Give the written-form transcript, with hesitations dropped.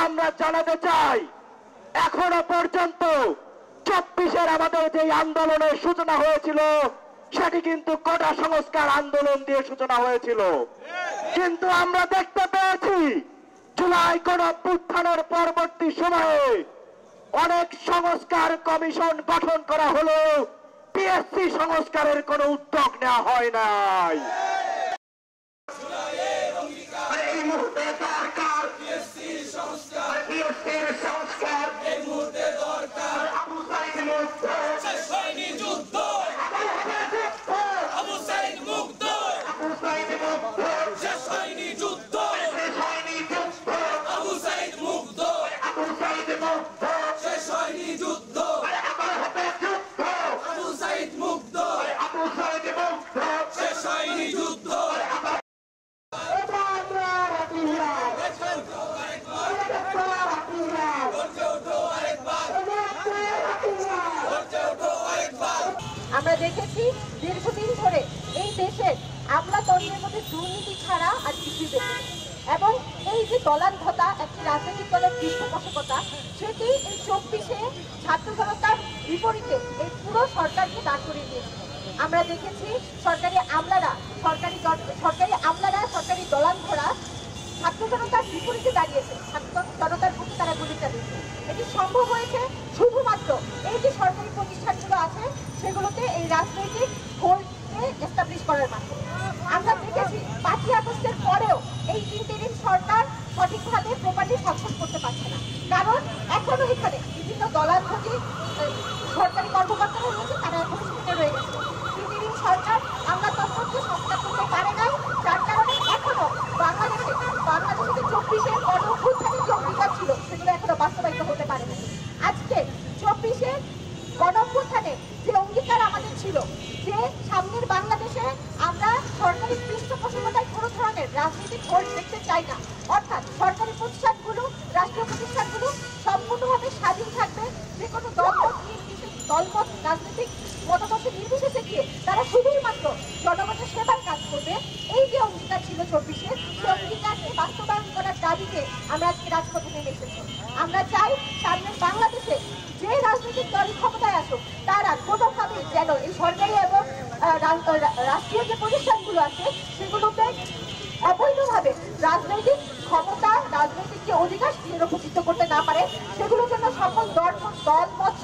আমরা জানাতে চাই এখনো পর্যন্ত 24-এর আমাদের যে আন্দোলনের সূচনা হয়েছিল সেটি কিন্তু কোটা সংস্কার আন্দোলন দিয়ে সূচনা হয়েছিল, কিন্তু আমরা দেখতে পেয়েছি জুলাই গণঅভ্যুত্থানের পরবর্তী সময়ে অনেক সংস্কার কমিশন গঠন করা হলো, পিএসসি সংস্কারের কোনো উদ্যোগ নেওয়া হয় নাই। আমরা দেখেছি দীর্ঘদিন ধরে এই দেশে আমলাতন্ত্রের মধ্যে দুর্নীতি ছাড়া আর কিছুই দেখেছি, এবং এই যে দলান্ধতা একটি রাজনৈতিক দলের পৃষ্ঠপোষকতা সেটি এই 24-এ ছাত্র জনতার বিপরীতে এই পুরো সরকারকে দাঁড় করিয়ে দিয়েছে। আমরা দেখেছি সরকারি আমলারা সরকারি দলান্ধরা ছাত্র জনতার বিপরীতে দাঁড়িয়েছে, ছাত্র জনতার বুকে তারা গুলি চালিয়েছে। এটি সম্ভব হয়েছে শুধুমাত্র এই যে সরকারি প্রতিষ্ঠানগুলো আছে সেগুলোতে এই রাজনৈতিক হোল্ডকে এস্টাবলিশ করার মাধ্যমে। আমরা দেখেছি 5ই আগস্টের পরেও এই ইন্টারিম সরকার সঠিকভাবে প্রপার্টি শাসন করতে পারছে না, কারণ এখনো এখানে বিভিন্ন দলাধর্মী সরকারি কর্মকর্তারা রয়েছে, তারা এখন ছুটে রয়ে গেছে। ইন্টারিম সরকার আমলাতন্ত্রকে সংস্কার করতে পারে নাই, যার কারণে এখনো বাংলাদেশে 24-এর গণঅভ্যুত্থানের যে অঙ্গীকার ছিল সেগুলো এখনো বাস্তবায়িত হতে পারে না। আজকে 24-এর গণঅভ্যুত্থানে যে অঙ্গীকার আমাদের ছিল যে সামনের বাংলাদেশে আমরা সরকারি পৃষ্ঠপোষকতায় কোনো ধরনের রাজনৈতিক ভোট দেখতে চাই না, অর্থাৎ সরকারি প্রতিষ্ঠানগুলো রাষ্ট্রীয় প্রতিষ্ঠানগুলো সম্পূর্ণভাবে স্বাধীন থাকবে, যে কোনো দলমত রাজনৈতিক মতামত নির্বিশেষে গিয়ে তারা শুধুমাত্র জনগণের সেবার কাজ করবে। এই যে অঙ্গীকার ছিল 24-এ, সেই অঙ্গীকারকে বাস্তবায়ন করার দাবিতে আমরা আজকে রাজপথে নেমে এসেছি। আমরা চাই সামনের বাংলাদেশে যে রাজনৈতিক দল ক্ষমতায় আসুক তারা কোনোভাবেই যেন এই সরকারি এবং রাষ্ট্রীয় যে প্রতিষ্ঠানগুলো আছে সেগুলোতে অবৈধভাবে রাজনৈতিক ক্ষমতা, রাজনৈতিক যে অধিকার যেন প্রতিষ্ঠা করতে না পারে, সেগুলোর জন্য সকল দল মত